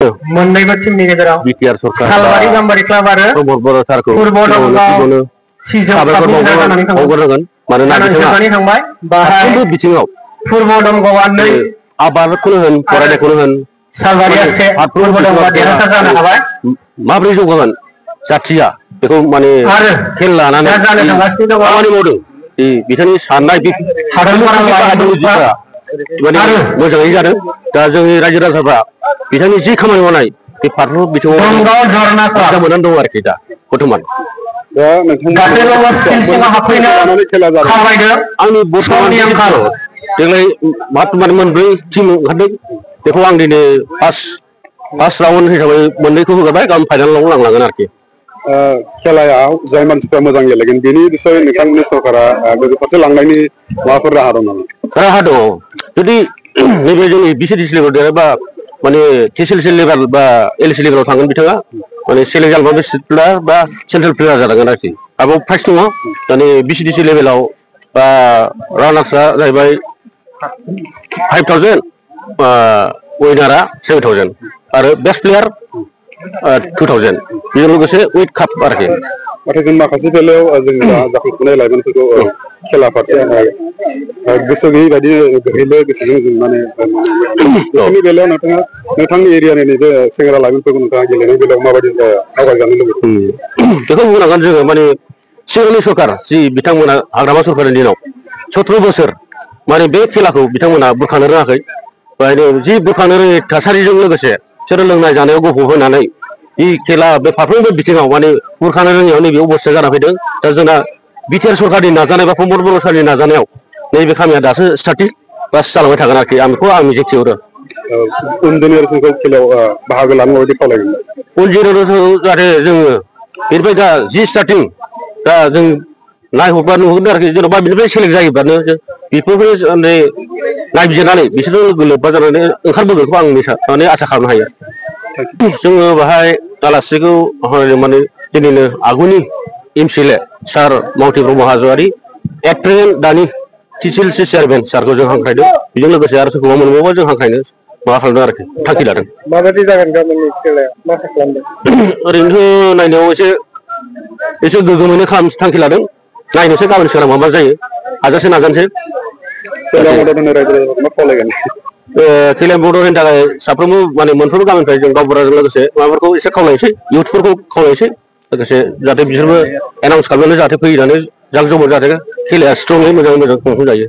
मोननैबो टीमनि गेजेराव बिटिआर सरकार सालबारि गाम्बारि क्लाब आरो प्रमद बर' सारखौ पूर्व दमगाव सिजौ बावगारनांगोन मानोना बिथाङा थांबाय गासैबो बिथिङाव पूर्व दमगावआ 2 आबादखौनो होन फरायनायखौनो होन सालबारिया 1 पूर्व दमगावआ देरहासार जानो हाबाय माबोरै जौगागोन जाथिया बेखौ माने खेल लानानै खामानि मावदों बिथांनि साननाय माने मोजाङै जादों दा जोंनि रायजो राजाफ्रा बिथांनि जि खामानि मावनाय बे फारफ्रोमबो बिथिङाव मोजां दं आरोखि दा बर्थमान आंनि बर्थमान देग्लाय बर्थमान मोनब्रै टीम ओंखारदों बेखौ आं दिनै फार्स्ट राउन्ड हिसाबै मोननैखौ होगारबाय गाबोन फाइनालाव लांलांगोन आरोखि खेलायाव जाय मानसिफ्रा मोजां गेलेगोन बेनि बिसय नोंथांमोननि सरकारा गोजौ फारसे लांनायनि माबाफोर राहा दं नामा? राहा दङ जुदि नैबे जोंनि बिसिडिसि लेभेल देरहाबा माने टिसिएलसि लेभेल बा एलएसि लेभेलाव थांगोन बिथाङा माने सेलेक्ट जालांबा स्टेट प्लेयार बा सेन्ट्रेल प्लेयार जानांगोन आरोखि आरोबाव प्राइस दङ माने बिसिडिसि लेभेलाव बा रानार्सआ जाहैबाय 5,000 उइनारा 7,000 आरो बेस्ट प्लेयार 2,000 बेजों लोगोसे उइथ काप आरोखि नाथाय जों माखासे बेलायाव जों जाखांफुनाय लाइमोनफोरखौ खेला फारसे गोसो गैयै बायदि गोहैले गोसोजों जों माने बेफोरनि बेलायाव नोंथाङा नोंथांनि एरियानि नैबे सेंग्रा लाइमोनफोरखौ नोंथाङा गेलेनाय बेलायाव माबायदि आवगायजानो लुबैदों बेखौ बुंनांगोन जोङो माने सिगांनि सरकार जि बिथांमोना हाग्रामा सरकारनि दिनाव 17 बोसोर माने बे खेलाखौ बिथांमोना बुरखांनो रोङाखै जि बुरखांनो रोङै थासारिजों लोगोसे बिसोरो लोंनाय जानायाव गफब होनानै बे खेला बे फारफ्रोमबो बिथिङाव माने बुरखांनो रोङैयाव नैबे अबस्था जाना फैदों दा जोंना बिटिआर सरकारनि नाजानाय बा प्रमद बर' सारनि नाजानायाव नैबे खामानिया दासो स्टार्टिं बा जालांबाय थागोन आरोखि आं बेखौ आं मिजिंथिहरो उन जेनेरेसनखौ खेलायाव बाहागो लानो माबायदि खावलायगोन उन जेनेरेसनखौ जाहाथे जोङो बेनिफ्राय दा जि स्टार्टिं दा जों नायहरबा नुहरदों आरोखि जेन'बा बिनिफ्राय सेलेक्ट जायोबानो बेफोरखौ माने नायबिजिरनानै बिसोरजों लोब्बा जानानै ओंखारबोगोनखौ आं माने आसा खालामनो हायो जोङो बाहाय आलासिखौ माने दिनैनो आगुनि एमसिएलए सार मावथि ब्रह्म हाज'वारि एक्ट्रेन दानि टिसिएलसि चेयारमेन सारखौ जों हांख्रायदों बेजों लोगोसे आरो सोरखौबा मोनबावोबा जों हांख्रायनो माबा खालामदों आरोखि थांखि लादों माबायदि जागोन गाबोननि खेलाया मा आसा खालामदों ओरैनोथ' नायनायाव एसे गोगोमैनो थांखि लादों नायनोसै गाबोन सोरां मा जायो हाजासे नाजानोसै खेलाया बड' होनो थाखाय साफ्रोमबो माने मोनफ्रोमबो गामिनिफ्राय जों गावबुराजों लोगोसे माबाफोरखौ एसे खावलायनोसै इउथफोरखौ खावलायनोसै लोगोसे जाहाथे बिसोरबो एनाउन्स खालामनानै जाहाथे फैनानै जाक जमक जाहाथे खेलाया स्ट्रङै मोजाङै मोजां खुंफुंजायो